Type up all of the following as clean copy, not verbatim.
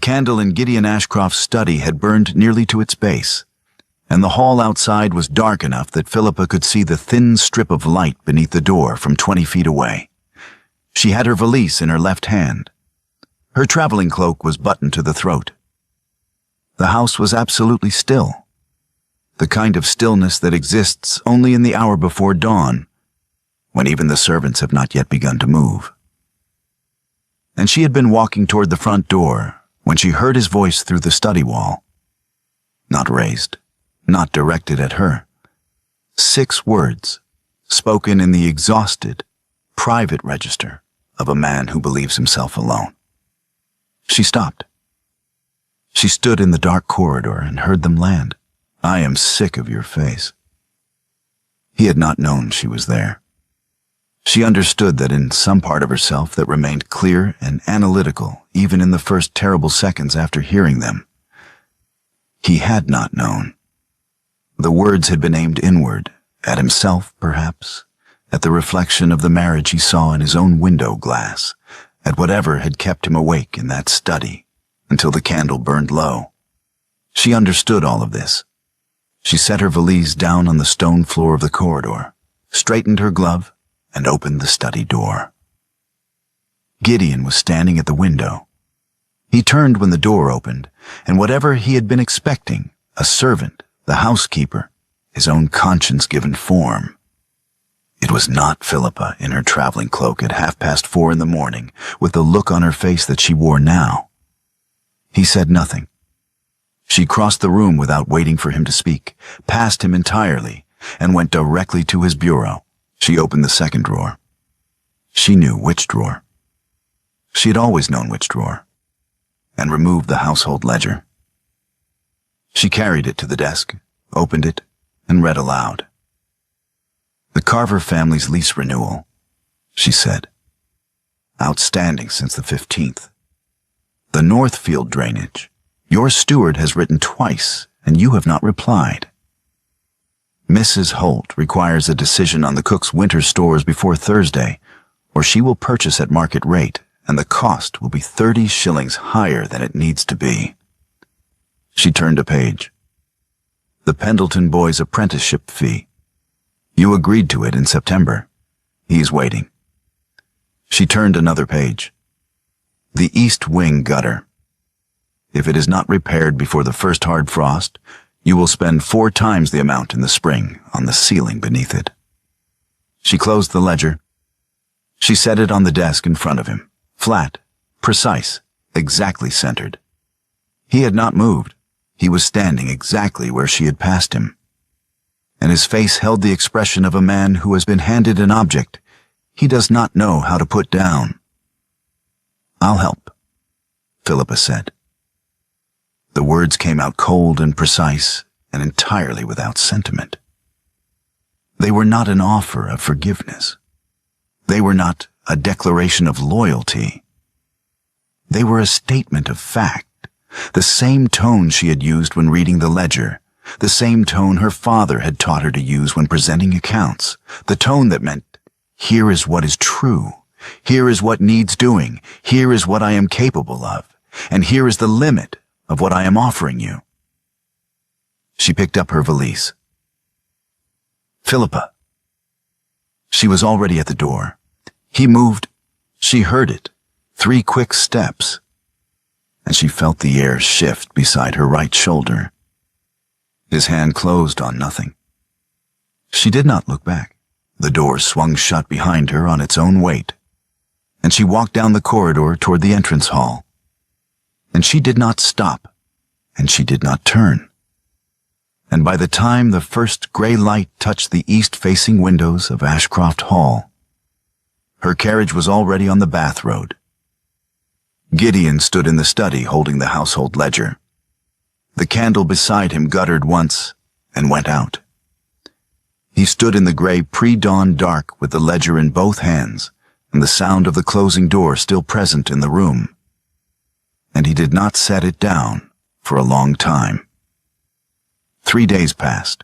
candle in Gideon Ashcroft's study had burned nearly to its base, and the hall outside was dark enough that Philippa could see the thin strip of light beneath the door from 20 feet away. She had her valise in her left hand. Her traveling cloak was buttoned to the throat. The house was absolutely still, the kind of stillness that exists only in the hour before dawn, when even the servants have not yet begun to move. And she had been walking toward the front door when she heard his voice through the study wall. Not raised, not directed at her. 6 words, spoken in the exhausted, private register of a man who believes himself alone. She stopped. She stood in the dark corridor and heard them land. "I am sick of your face." He had not known she was there. She understood that in some part of herself that remained clear and analytical even in the first terrible seconds after hearing them. He had not known. The words had been aimed inward, at himself perhaps, at the reflection of the marriage he saw in his own window glass, at whatever had kept him awake in that study until the candle burned low. She understood all of this. She set her valise down on the stone floor of the corridor, straightened her glove, and opened the study door. Gideon was standing at the window. He turned when the door opened, and whatever he had been expecting, a servant, the housekeeper, his own conscience-given form. It was not Philippa in her traveling cloak at 4:30 in the morning, with the look on her face that she wore now. He said nothing. She crossed the room without waiting for him to speak, passed him entirely, and went directly to his bureau. She opened the second drawer. She knew which drawer. She had always known which drawer, and removed the household ledger. She carried it to the desk, opened it, and read aloud. "The Carver family's lease renewal," she said. "Outstanding since the 15th. The Northfield drainage. Your steward has written twice, and you have not replied. Mrs. Holt requires a decision on the cook's winter stores before Thursday, or she will purchase at market rate, and the cost will be 30 shillings higher than it needs to be." She turned a page. "The Pendleton boy's apprenticeship fee. You agreed to it in September. He's waiting." She turned another page. "The east wing gutter. If it is not repaired before the first hard frost, you will spend 4 times the amount in the spring on the ceiling beneath it." She closed the ledger. She set it on the desk in front of him, flat, precise, exactly centered. He had not moved. He was standing exactly where she had passed him. And his face held the expression of a man who has been handed an object he does not know how to put down. "I'll help," Philippa said. The words came out cold and precise and entirely without sentiment. They were not an offer of forgiveness. They were not a declaration of loyalty. They were a statement of fact, the same tone she had used when reading the ledger, the same tone her father had taught her to use when presenting accounts, the tone that meant, "Here is what is true, here is what needs doing, here is what I am capable of, and here is the limit of what I am offering you." She picked up her valise. "Philippa." She was already at the door. He moved. She heard it, 3 quick steps, and she felt the air shift beside her right shoulder. His hand closed on nothing. She did not look back. The door swung shut behind her on its own weight, and she walked down the corridor toward the entrance hall. And she did not stop, and she did not turn. And by the time the first gray light touched the east-facing windows of Ashcroft Hall, her carriage was already on the Bath Road. Gideon stood in the study holding the household ledger. The candle beside him guttered once and went out. He stood in the gray pre-dawn dark with the ledger in both hands and the sound of the closing door still present in the room. And he did not set it down for a long time. 3 days passed.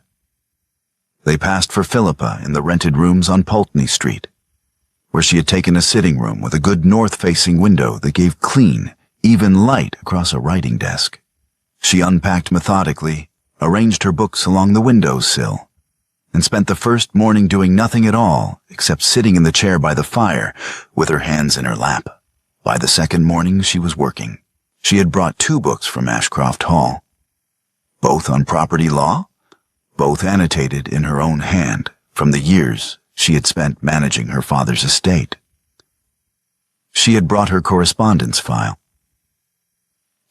They passed for Philippa in the rented rooms on Pulteney Street, where she had taken a sitting room with a good north-facing window that gave clean, even light across a writing desk. She unpacked methodically, arranged her books along the windowsill, and spent the first morning doing nothing at all except sitting in the chair by the fire with her hands in her lap. By the second morning, she was working. She had brought 2 books from Ashcroft Hall, both on property law, both annotated in her own hand from the years she had spent managing her father's estate. She had brought her correspondence file.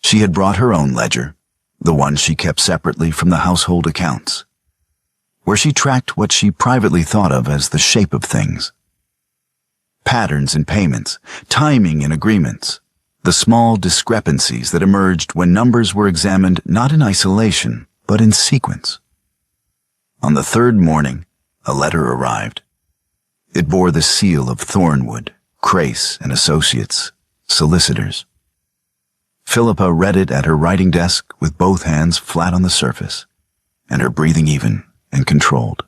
She had brought her own ledger, the one she kept separately from the household accounts, where she tracked what she privately thought of as the shape of things. Patterns in payments, timing in agreements, the small discrepancies that emerged when numbers were examined not in isolation, but in sequence. On the 3rd morning, a letter arrived. It bore the seal of Thornwood, Crace and Associates, solicitors. Philippa read it at her writing desk with both hands flat on the surface, and her breathing even and controlled.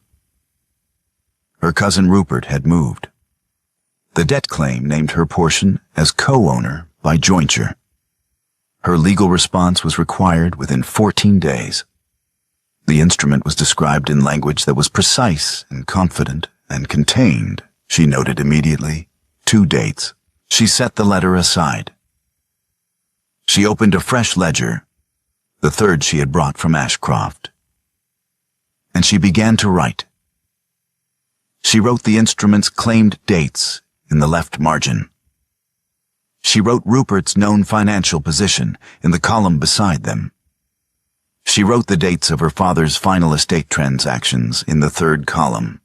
Her cousin Rupert had moved. The debt claim named her portion as co-owner by jointure. Her legal response was required within 14 days. The instrument was described in language that was precise and confident and contained, she noted immediately, 2 dates. She set the letter aside. She opened a fresh ledger, the 3rd she had brought from Ashcroft, and she began to write. She wrote the instrument's claimed dates in the left margin. She wrote Rupert's known financial position in the column beside them. She wrote the dates of her father's final estate transactions in the 3rd column,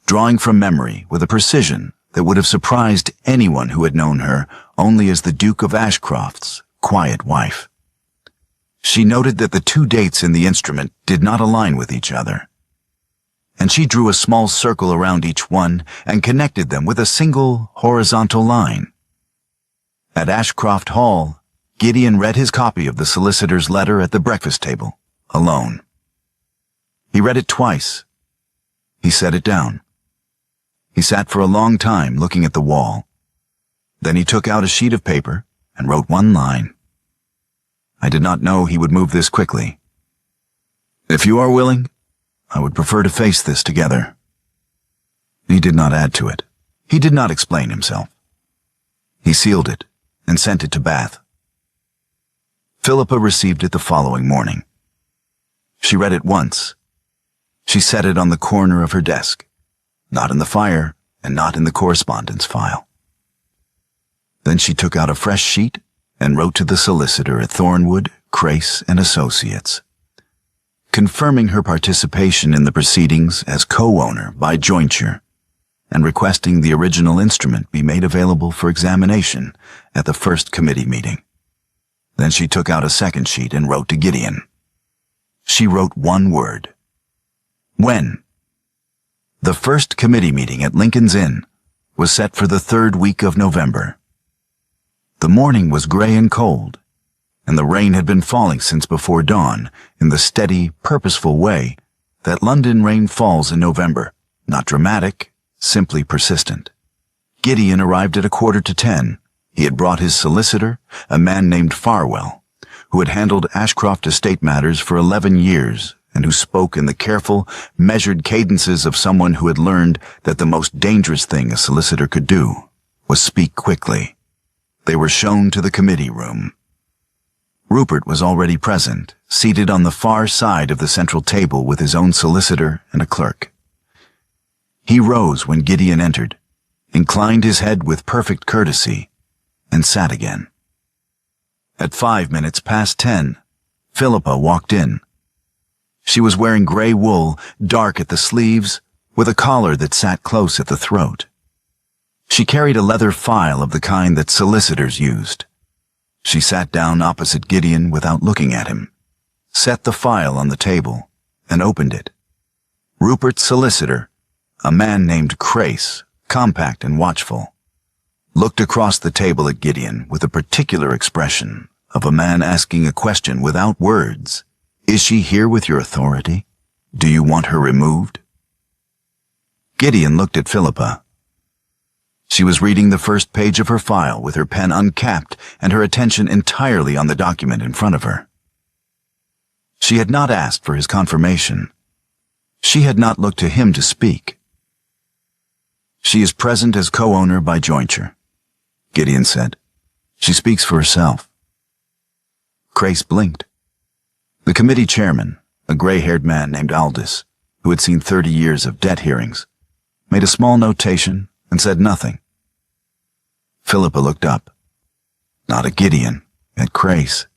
drawing from memory with a precision that would have surprised anyone who had known her only as the Duke of Ashcroft's quiet wife. She noted that the 2 dates in the instrument did not align with each other, and she drew a small circle around each one and connected them with a single horizontal line. At Ashcroft Hall, Gideon read his copy of the solicitor's letter at the breakfast table, alone. He read it twice. He set it down. He sat for a long time looking at the wall. Then he took out a sheet of paper and wrote 1 line. I did not know he would move this quickly. If you are willing, I would prefer to face this together. He did not add to it. He did not explain himself. He sealed it and sent it to Bath. Philippa received it the following morning. She read it once. She set it on the corner of her desk, not in the fire and not in the correspondence file. Then she took out a fresh sheet and wrote to the solicitor at Thornwood, Crace and Associates, confirming her participation in the proceedings as co-owner by jointure and requesting the original instrument be made available for examination at the first committee meeting. Then she took out a second sheet and wrote to Gideon. She wrote 1 word. When? The first committee meeting at Lincoln's Inn was set for the 3rd week of November. The morning was gray and cold, and the rain had been falling since before dawn in the steady, purposeful way that London rain falls in November, not dramatic, simply persistent. Gideon arrived at 9:45. He had brought his solicitor, a man named Farwell, who had handled Ashcroft estate matters for 11 years and who spoke in the careful, measured cadences of someone who had learned that the most dangerous thing a solicitor could do was speak quickly. They were shown to the committee room. Rupert was already present, seated on the far side of the central table with his own solicitor and a clerk. He rose when Gideon entered, inclined his head with perfect courtesy, and sat again. At 10:05, Philippa walked in. She was wearing gray wool, dark at the sleeves, with a collar that sat close at the throat. She carried a leather file of the kind that solicitors used. She sat down opposite Gideon without looking at him, set the file on the table, and opened it. Rupert's solicitor, a man named Crace, compact and watchful, looked across the table at Gideon with a particular expression of a man asking a question without words. Is she here with your authority? Do you want her removed? Gideon looked at Philippa. She was reading the first page of her file with her pen uncapped and her attention entirely on the document in front of her. She had not asked for his confirmation. She had not looked to him to speak. "She is present as co-owner by jointure," Gideon said. "She speaks for herself." Grace blinked. The committee chairman, a gray-haired man named Aldous, who had seen 30 years of debt hearings, made a small notation and said nothing. Philippa looked up. Not at Gideon, at Grace.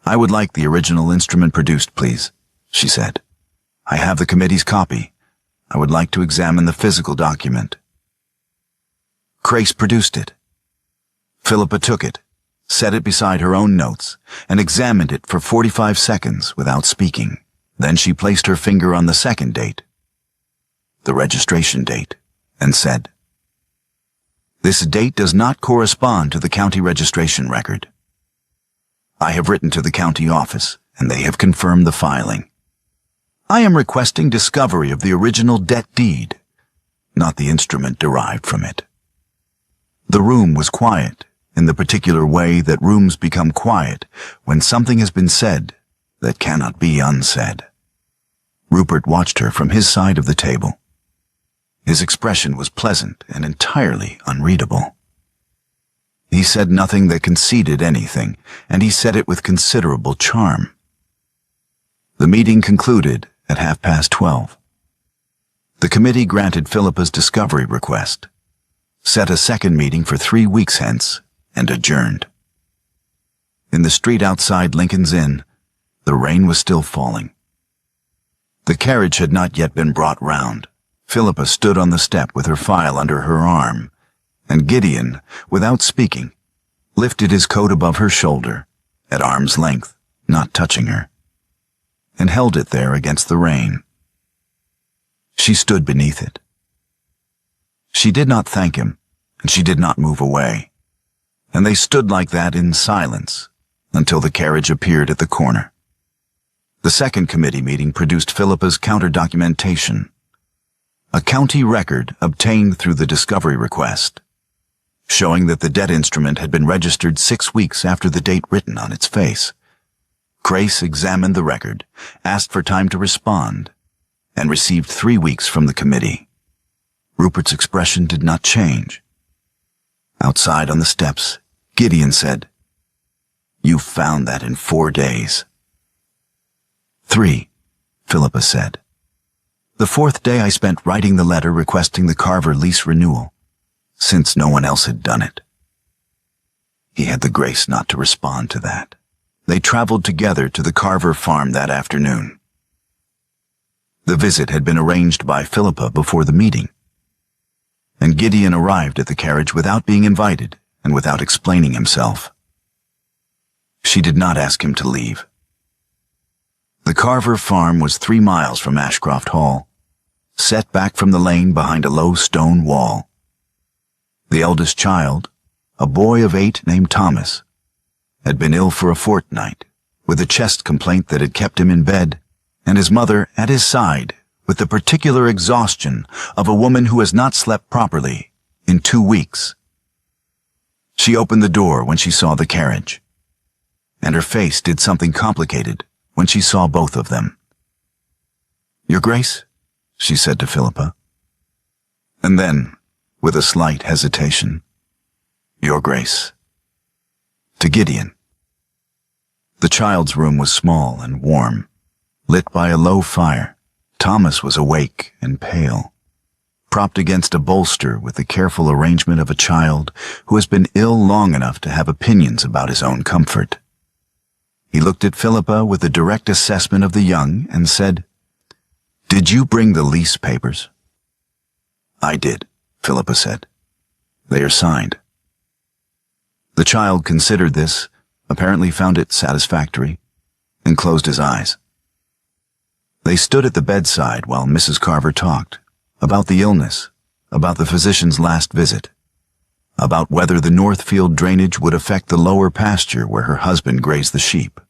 "I would like the original instrument produced, please," she said. "I have the committee's copy. I would like to examine the physical document." Grace produced it. Philippa took it, set it beside her own notes, and examined it for 45 seconds without speaking. Then she placed her finger on the second date, the registration date, and said, "This date does not correspond to the county registration record. I have written to the county office, and they have confirmed the filing. I am requesting discovery of the original debt deed, not the instrument derived from it." The room was quiet in the particular way that rooms become quiet when something has been said that cannot be unsaid. Rupert watched her from his side of the table. His expression was pleasant and entirely unreadable. He said nothing that conceded anything, and he said it with considerable charm. The meeting concluded at 12:30. The committee granted Philippa's discovery request, set a second meeting for 3 weeks hence, and adjourned. In the street outside Lincoln's Inn, the rain was still falling. The carriage had not yet been brought round. Philippa stood on the step with her file under her arm, and Gideon, without speaking, lifted his coat above her shoulder, at arm's length, not touching her, and held it there against the rain. She stood beneath it. She did not thank him, and she did not move away, and they stood like that in silence until the carriage appeared at the corner. The second committee meeting produced Philippa's counter-documentation, a county record obtained through the discovery request, showing that the debt instrument had been registered 6 weeks after the date written on its face. Grace examined the record, asked for time to respond, and received 3 weeks from the committee. Rupert's expression did not change. Outside on the steps, Gideon said, "You found that in 4 days." 3, Philippa said. "The 4th day I spent writing the letter requesting the Carver lease renewal, since no one else had done it." He had the grace not to respond to that. They traveled together to the Carver farm that afternoon. The visit had been arranged by Philippa before the meeting, and Gideon arrived at the carriage without being invited and without explaining himself. She did not ask him to leave. The Carver farm was 3 miles from Ashcroft Hall, set back from the lane behind a low stone wall. The eldest child, a boy of 8 named Thomas, had been ill for a fortnight, with a chest complaint that had kept him in bed, and his mother at his side with the particular exhaustion of a woman who has not slept properly in 2 weeks. She opened the door when she saw the carriage, and her face did something complicated when she saw both of them. "Your Grace?" she said to Philippa. And then, with a slight hesitation, "Your Grace," to Gideon. The child's room was small and warm, lit by a low fire. Thomas was awake and pale, propped against a bolster with the careful arrangement of a child who has been ill long enough to have opinions about his own comfort. He looked at Philippa with a direct assessment of the young and said, "Did you bring the lease papers?" "I did," Philippa said. "They are signed." The child considered this, apparently found it satisfactory, and closed his eyes. They stood at the bedside while Mrs. Carver talked about the illness, about the physician's last visit, about whether the Northfield drainage would affect the lower pasture where her husband grazed the sheep.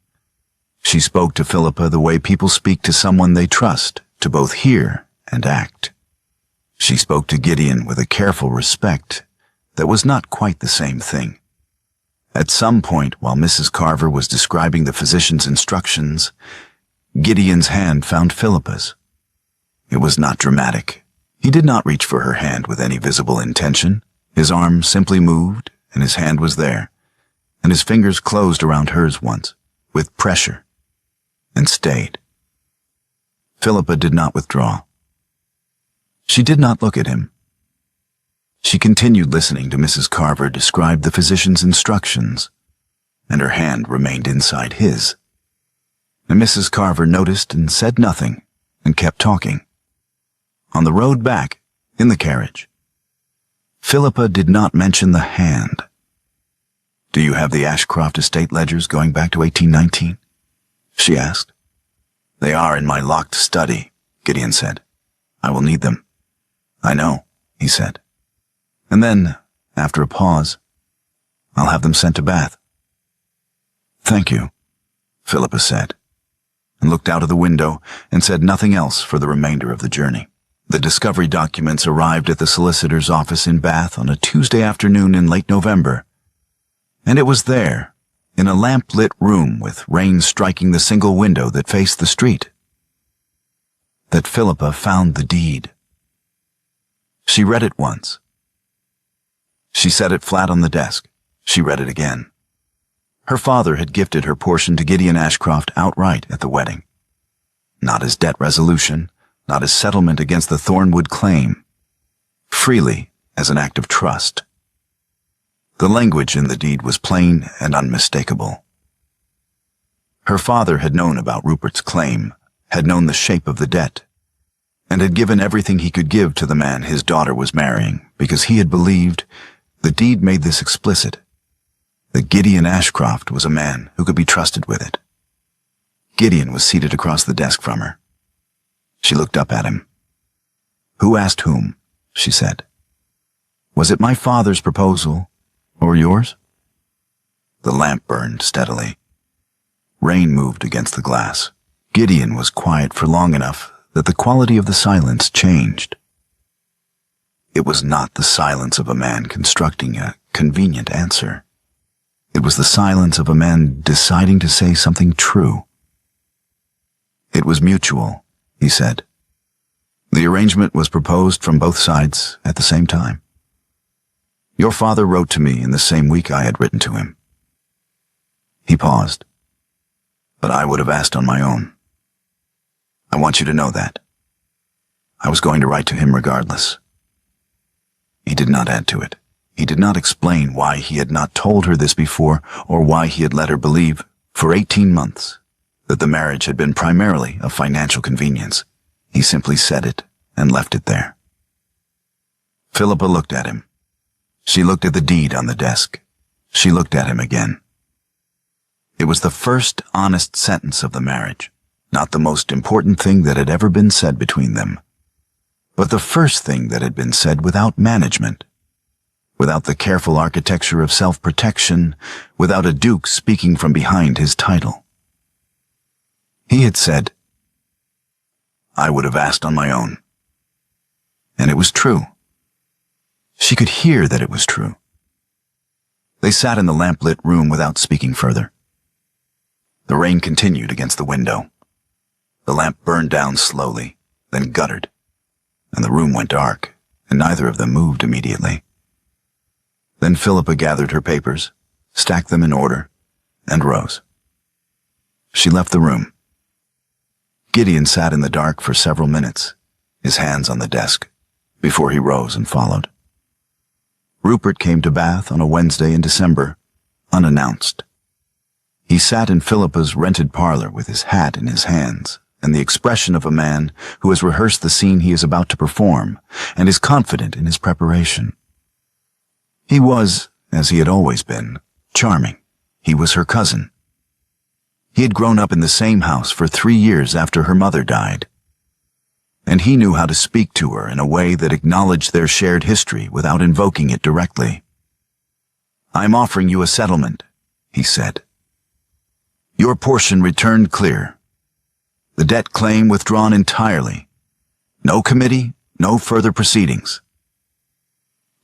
She spoke to Philippa the way people speak to someone they trust, to both hear and act. She spoke to Gideon with a careful respect that was not quite the same thing. At some point, while Mrs. Carver was describing the physician's instructions, Gideon's hand found Philippa's. It was not dramatic. He did not reach for her hand with any visible intention. His arm simply moved, and his hand was there, and his fingers closed around hers once, with pressure, and stayed. Philippa did not withdraw. She did not look at him. She continued listening to Mrs. Carver describe the physician's instructions, and her hand remained inside his. And Mrs. Carver noticed and said nothing, and kept talking. On the road back, in the carriage, Philippa did not mention the hand. "Do you have the Ashcroft estate ledgers going back to 1819? She asked. "They are in my locked study," Gideon said. "I will need them." "I know," he said. And then, after a pause, "I'll have them sent to Bath." "Thank you," Philippa said, and looked out of the window and said nothing else for the remainder of the journey. The discovery documents arrived at the solicitor's office in Bath on a Tuesday afternoon in late November, and it was there, in a lamp-lit room with rain striking the single window that faced the street, that Philippa found the deed. She read it once. She set it flat on the desk. She read it again. Her father had gifted her portion to Gideon Ashcroft outright at the wedding. Not as debt resolution, not as settlement against the Thornwood claim. Freely as an act of trust. The language in the deed was plain and unmistakable. Her father had known about Rupert's claim, had known the shape of the debt, and had given everything he could give to the man his daughter was marrying because he had believed the deed made this explicit, that Gideon Ashcroft was a man who could be trusted with it. Gideon was seated across the desk from her. She looked up at him. "Who asked whom?" she said. "Was it my father's proposal, or yours?" The lamp burned steadily. Rain moved against the glass. Gideon was quiet for long enough that the quality of the silence changed. It was not the silence of a man constructing a convenient answer. It was the silence of a man deciding to say something true. "It was mutual," he said. "The arrangement was proposed from both sides at the same time. Your father wrote to me in the same week I had written to him." He paused. "But I would have asked on my own. I want you to know that. I was going to write to him regardless." He did not add to it. He did not explain why he had not told her this before, or why he had let her believe, for 18 months, that the marriage had been primarily a financial convenience. He simply said it and left it there. Philippa looked at him. She looked at the deed on the desk. She looked at him again. It was the first honest sentence of the marriage, not the most important thing that had ever been said between them, but the first thing that had been said without management, without the careful architecture of self-protection, without a duke speaking from behind his title. He had said, "I would have asked on my own." And it was true. She could hear that it was true. They sat in the lamp-lit room without speaking further. The rain continued against the window. The lamp burned down slowly, then guttered, and the room went dark, and neither of them moved immediately. Then Philippa gathered her papers, stacked them in order, and rose. She left the room. Gideon sat in the dark for several minutes, his hands on the desk, before he rose and followed. Rupert came to Bath on a Wednesday in December, unannounced. He sat in Philippa's rented parlor with his hat in his hands and the expression of a man who has rehearsed the scene he is about to perform and is confident in his preparation. He was, as he had always been, charming. He was her cousin. He had grown up in the same house for 3 years after her mother died, and he knew how to speak to her in a way that acknowledged their shared history without invoking it directly. "I am offering you a settlement," he said. "Your portion returned clear. The debt claim withdrawn entirely. No committee, No further proceedings.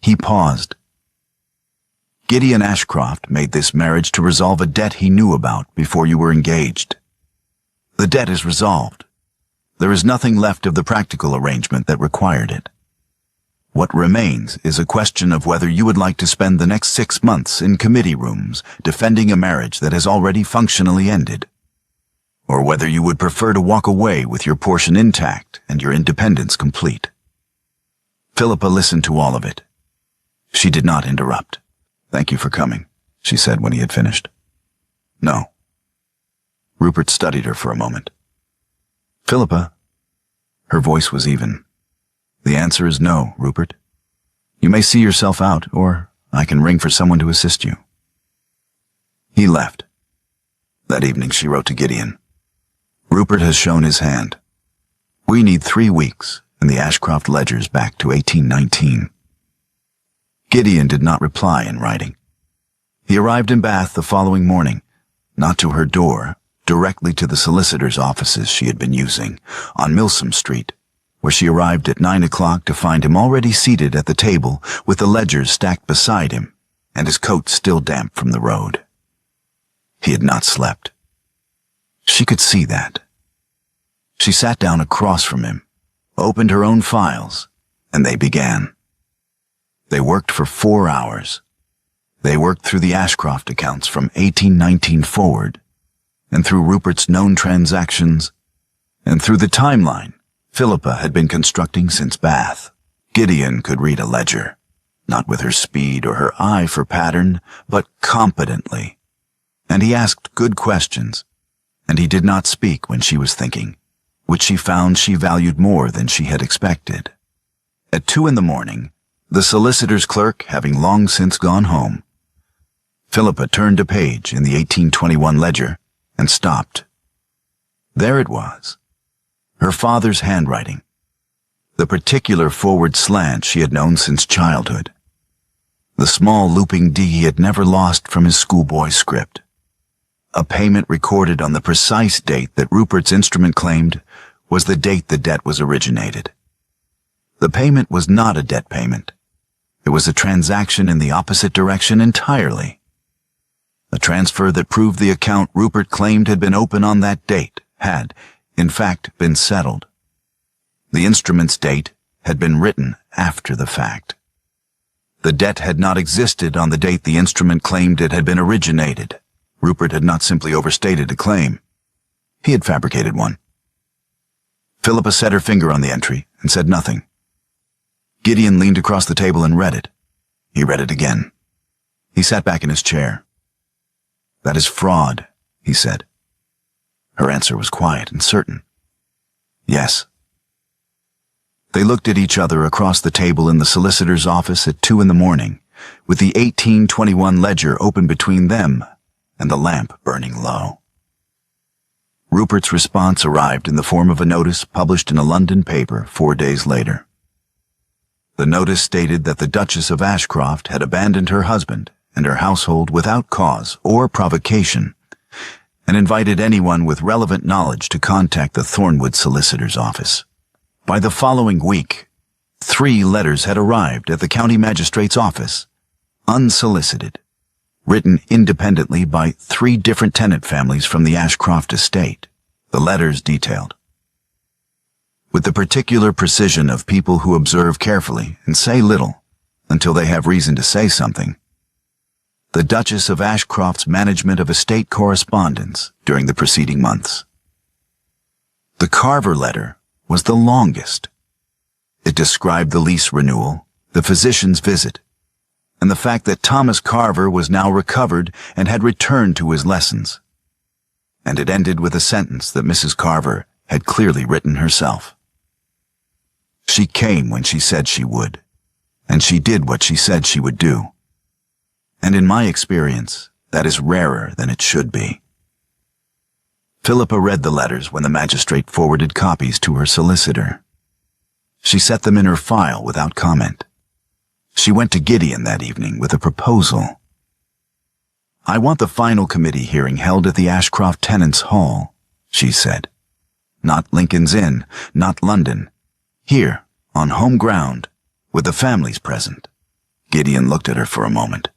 He paused. Gideon Ashcroft made this marriage to resolve a debt he knew about before you were engaged. The debt is resolved. There is nothing left of the practical arrangement that required it. What remains is a question of whether you would like to spend the next 6 months in committee rooms defending a marriage that has already functionally ended, or whether you would prefer to walk away with your portion intact and your independence complete. Philippa listened to all of it. She did not interrupt. "Thank you for coming," she said when he had finished. "No." Rupert studied her for a moment. "Philippa," her voice was even. "The answer is no, Rupert. You may see yourself out, or I can ring for someone to assist you." He left. That evening she wrote to Gideon. "Rupert has shown his hand. We need 3 weeks and the Ashcroft ledgers back to 1819. Gideon did not reply in writing. He arrived in Bath the following morning, not to her door, directly to the solicitor's offices she had been using, on Milsom Street, where she arrived at 9 o'clock to find him already seated at the table with the ledgers stacked beside him and his coat still damp from the road. He had not slept. She could see that. She sat down across from him, opened her own files, and they began. They worked for 4 hours. They worked through the Ashcroft accounts from 1819 forward, and through Rupert's known transactions, and through the timeline Philippa had been constructing since Bath. Gideon could read a ledger, not with her speed or her eye for pattern, but competently. And he asked good questions, and he did not speak when she was thinking, which she found she valued more than she had expected. At 2 in the morning, the solicitor's clerk having long since gone home, Philippa turned a page in the 1821 ledger and stopped. There it was, her father's handwriting, the particular forward slant she had known since childhood, the small looping D he had never lost from his schoolboy script. A payment recorded on the precise date that Rupert's instrument claimed was the date the debt was originated. The payment was not a debt payment. It was a transaction in the opposite direction entirely. A transfer that proved the account Rupert claimed had been open on that date had, in fact, been settled. The instrument's date had been written after the fact. The debt had not existed on the date the instrument claimed it had been originated. Rupert had not simply overstated a claim. He had fabricated one. Philippa set her finger on the entry and said nothing. Gideon leaned across the table and read it. He read it again. He sat back in his chair. "That is fraud," he said. Her answer was quiet and certain. "Yes." They looked at each other across the table in the solicitor's office at 2 in the morning, with the 1821 ledger open between them and the lamp burning low. Rupert's response arrived in the form of a notice published in a London paper 4 days later. The notice stated that the Duchess of Ashcroft had abandoned her husband and her household without cause or provocation, and invited anyone with relevant knowledge to contact the Thornwood solicitor's office. By the following week, 3 letters had arrived at the county magistrate's office, unsolicited, written independently by 3 different tenant families from the Ashcroft estate. The letters detailed. With the particular precision of people who observe carefully and say little until they have reason to say something, the Duchess of Ashcroft's management of estate correspondence during the preceding months. The Carver letter was the longest. It described the lease renewal, the physician's visit, and the fact that Thomas Carver was now recovered and had returned to his lessons. And it ended with a sentence that Mrs. Carver had clearly written herself. She came when she said she would, and she did what she said she would do. And in my experience, that is rarer than it should be. Philippa read the letters when the magistrate forwarded copies to her solicitor. She set them in her file without comment. She went to Gideon that evening with a proposal. "I want the final committee hearing held at the Ashcroft Tenants' Hall," she said. "Not Lincoln's Inn, not London. Here, on home ground, with the families present. Gideon looked at her for a moment,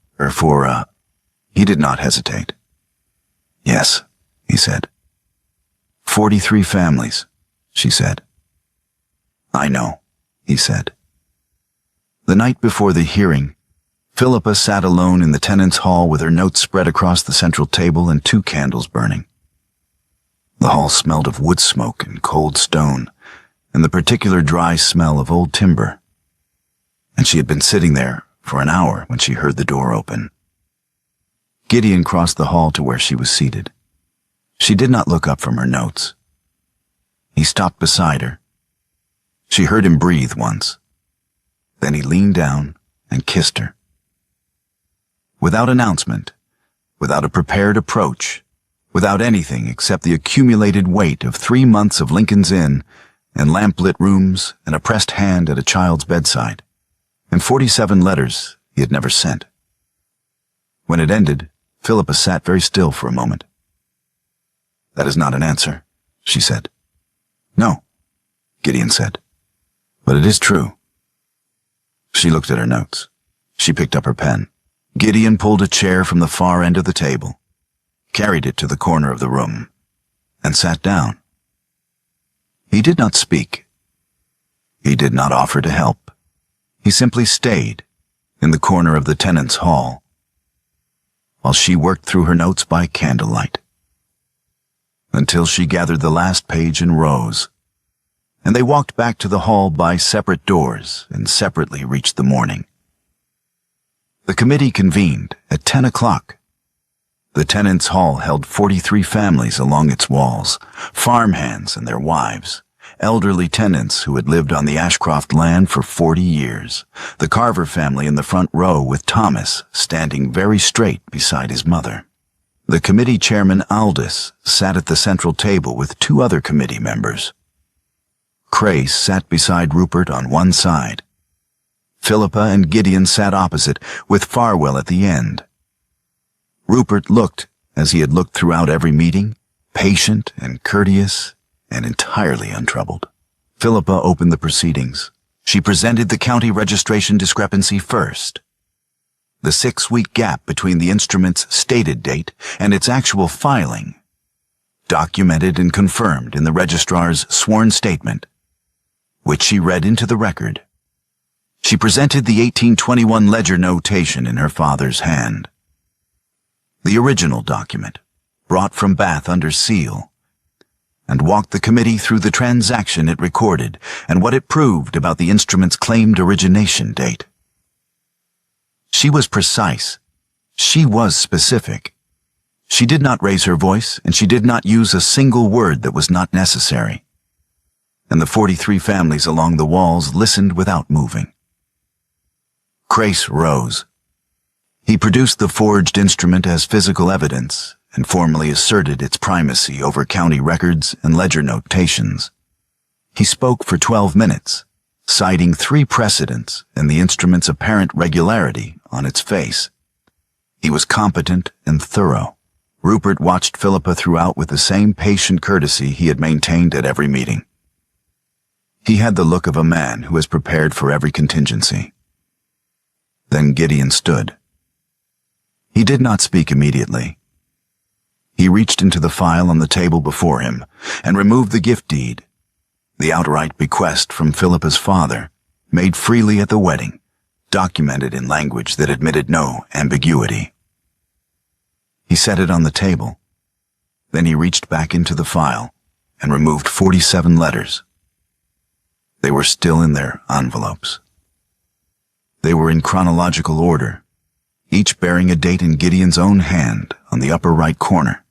He did not hesitate. Yes, he said. 43 families, she said. I know, he said. The night before the hearing, Philippa sat alone in the tenants' hall with her notes spread across the central table and 2 candles burning. The hall smelled of wood smoke and cold stone, and the particular dry smell of old timber. And she had been sitting there for an hour when she heard the door open. Gideon crossed the hall to where she was seated. She did not look up from her notes. He stopped beside her. She heard him breathe once. Then he leaned down and kissed her. Without announcement, without a prepared approach, without anything except the accumulated weight of 3 months of Lincoln's Inn and lamp-lit rooms and a pressed hand at a child's bedside, and 47 letters he had never sent. When it ended, Philippa sat very still for a moment. That is not an answer, she said. No, Gideon said, but it is true. She looked at her notes. She picked up her pen. Gideon pulled a chair from the far end of the table, carried it to the corner of the room, and sat down. He did not speak. He did not offer to help. He simply stayed in the corner of the tenants' hall while she worked through her notes by candlelight, until she gathered the last page and rose, and they walked back to the hall by separate doors and separately reached the morning. The committee convened at 10 o'clock. The tenants' hall held 43 families along its walls, farmhands and their wives, elderly tenants who had lived on the Ashcroft land for 40 years, the Carver family in the front row with Thomas standing very straight beside his mother. The committee chairman Aldous sat at the central table with 2 other committee members. Crace sat beside Rupert on one side. Philippa and Gideon sat opposite, with Farwell at the end. Rupert looked, as he had looked throughout every meeting, patient and courteous and entirely untroubled. Philippa opened the proceedings. She presented the county registration discrepancy first. The 6-week gap between the instrument's stated date and its actual filing, documented and confirmed in the registrar's sworn statement, which she read into the record. She presented the 1821 ledger notation in her father's hand. The original document, brought from Bath under seal, and walked the committee through the transaction it recorded and what it proved about the instrument's claimed origination date. She was precise. She was specific. She did not raise her voice, and she did not use a single word that was not necessary. And the 43 families along the walls listened without moving. Crace rose. He produced the forged instrument as physical evidence and formally asserted its primacy over county records and ledger notations. He spoke for 12 minutes, citing 3 precedents and the instrument's apparent regularity on its face. He was competent and thorough. Rupert watched Philippa throughout with the same patient courtesy he had maintained at every meeting. He had the look of a man who is prepared for every contingency. Then Gideon stood. He did not speak immediately. He reached into the file on the table before him and removed the gift deed, the outright bequest from Philippa's father, made freely at the wedding, documented in language that admitted no ambiguity. He set it on the table. Then he reached back into the file and removed 47 letters. They were still in their envelopes. They were in chronological order, each bearing a date in Gideon's own hand on the upper right corner,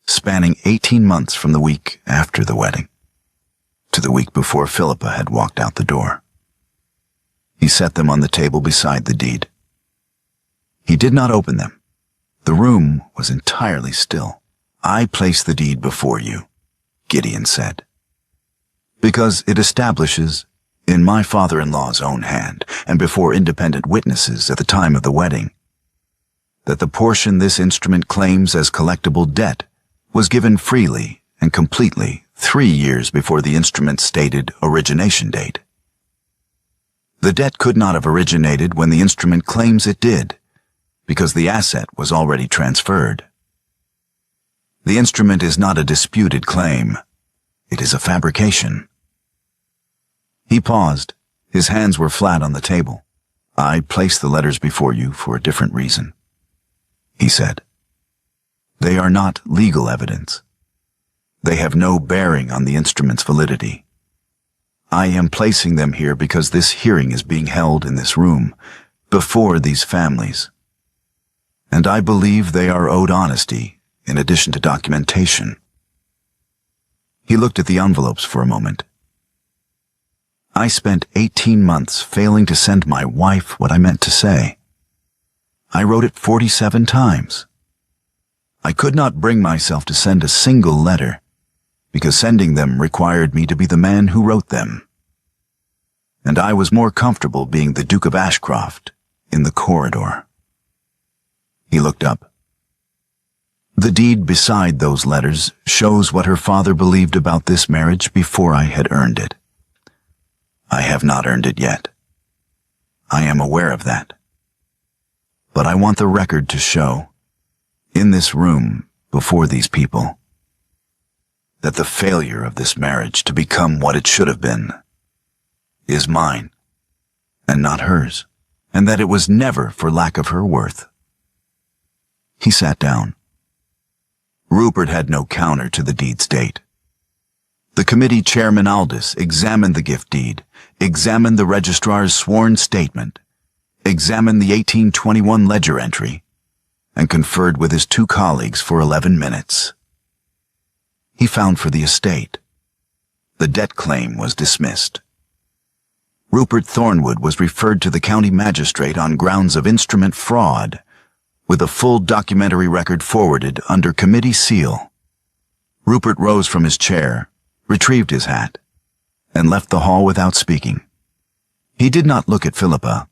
spanning 18 months from the week after the wedding to the week before Philippa had walked out the door. He set them on the table beside the deed. He did not open them. The room was entirely still. "I place the deed before you," Gideon said, "because it establishes, in my father-in-law's own hand, and before independent witnesses at the time of the wedding, that the portion this instrument claims as collectible debt was given freely and completely 3 years before the instrument's stated origination date. The debt could not have originated when the instrument claims it did, because the asset was already transferred. The instrument is not a disputed claim. It is a fabrication. He paused. His hands were flat on the table. I placed the letters before you for a different reason, he said. They are not legal evidence. They have no bearing on the instrument's validity. I am placing them here because this hearing is being held in this room, before these families. And I believe they are owed honesty, in addition to documentation. He looked at the envelopes for a moment. I spent 18 months failing to send my wife what I meant to say. I wrote it 47 times. I could not bring myself to send a single letter, because sending them required me to be the man who wrote them. And I was more comfortable being the Duke of Ashcroft in the corridor. He looked up. The deed beside those letters shows what her father believed about this marriage before I had earned it. I have not earned it yet. I am aware of that. But I want the record to show, in this room, before these people, that the failure of this marriage to become what it should have been is mine, and not hers, and that it was never for lack of her worth. He sat down. Rupert had no counter to the deed's date. The committee chairman Aldous examined the gift deed, examined the registrar's sworn statement, examined the 1821 ledger entry, and conferred with his two colleagues for 11 minutes. He found for the estate. The debt claim was dismissed. Rupert Thornwood was referred to the county magistrate on grounds of instrument fraud, with a full documentary record forwarded under committee seal. Rupert rose from his chair, retrieved his hat, and left the hall without speaking. He did not look at Philippa.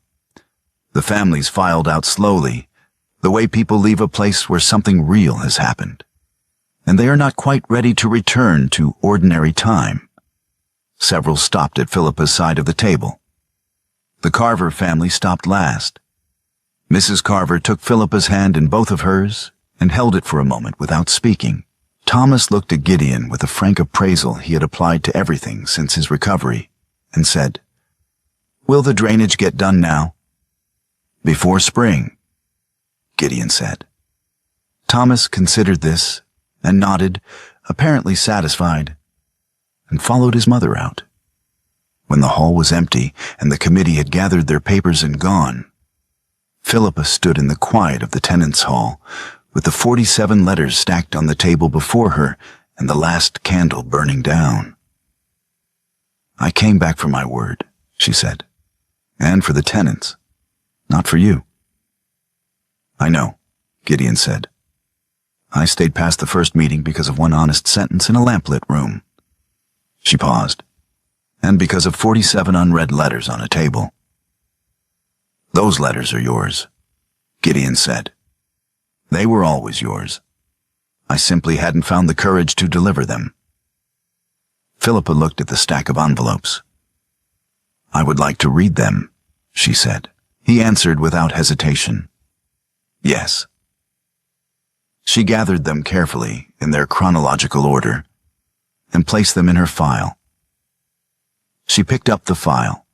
The families filed out slowly, the way people leave a place where something real has happened, and they are not quite ready to return to ordinary time. Several stopped at Philippa's side of the table. The Carver family stopped last. Mrs. Carver took Philippa's hand in both of hers and held it for a moment without speaking. Thomas looked at Gideon with a frank appraisal he had applied to everything since his recovery, and said, "Will the drainage get done now?" "Before spring," Gideon said. Thomas considered this and nodded, apparently satisfied, and followed his mother out. When the hall was empty and the committee had gathered their papers and gone, Philippa stood in the quiet of the tenants' hall, with the 47 letters stacked on the table before her and the last candle burning down. "I came back for my word," she said, "and for the tenants, not for you." "I know," Gideon said. "I stayed past the first meeting because of one honest sentence in a lamplit room." She paused. "And because of 47 unread letters on a table." "Those letters are yours," Gideon said. "They were always yours. I simply hadn't found the courage to deliver them." Philippa looked at the stack of envelopes. "I would like to read them," she said. He answered without hesitation, "Yes." She gathered them carefully in their chronological order and placed them in her file. She picked up the file.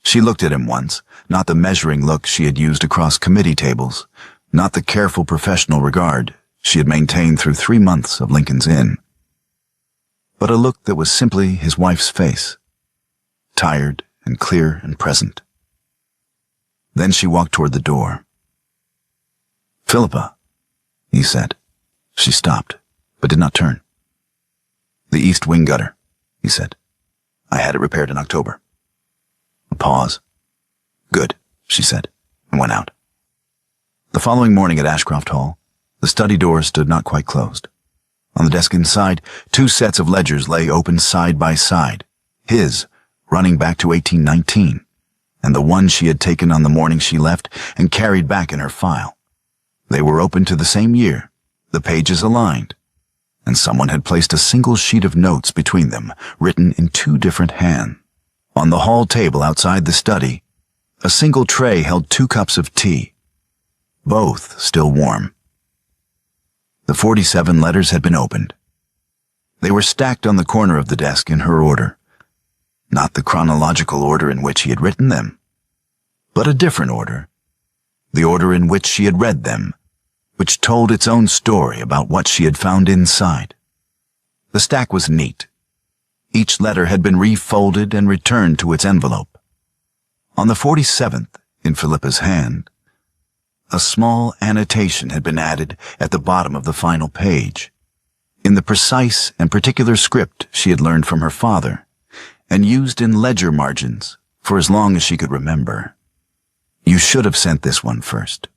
She looked at him once, not the measuring look she had used across committee tables, not the careful professional regard she had maintained through 3 months of Lincoln's Inn, but a look that was simply his wife's face, tired and clear and present. Then she walked toward the door. "Philippa," he said. She stopped, but did not turn. "The east wing gutter," he said. "I had it repaired in October." A pause. "Good," she said, and went out. The following morning at Ashcroft Hall, the study door stood not quite closed. On the desk inside, 2 sets of ledgers lay open side by side, his running back to 1819, and the one she had taken on the morning she left and carried back in her file. They were open to the same year, the pages aligned, and someone had placed a single sheet of notes between them, written in 2 different hands. On the hall table outside the study, a single tray held 2 cups of tea, both still warm. The 47 letters had been opened. They were stacked on the corner of the desk in her order, not the chronological order in which he had written them, but a different order, the order in which she had read them, which told its own story about what she had found inside. The stack was neat. Each letter had been refolded and returned to its envelope. On the 47th, in Philippa's hand, a small annotation had been added at the bottom of the final page, in the precise and particular script she had learned from her father, and used in ledger margins for as long as she could remember. You should have sent this one first.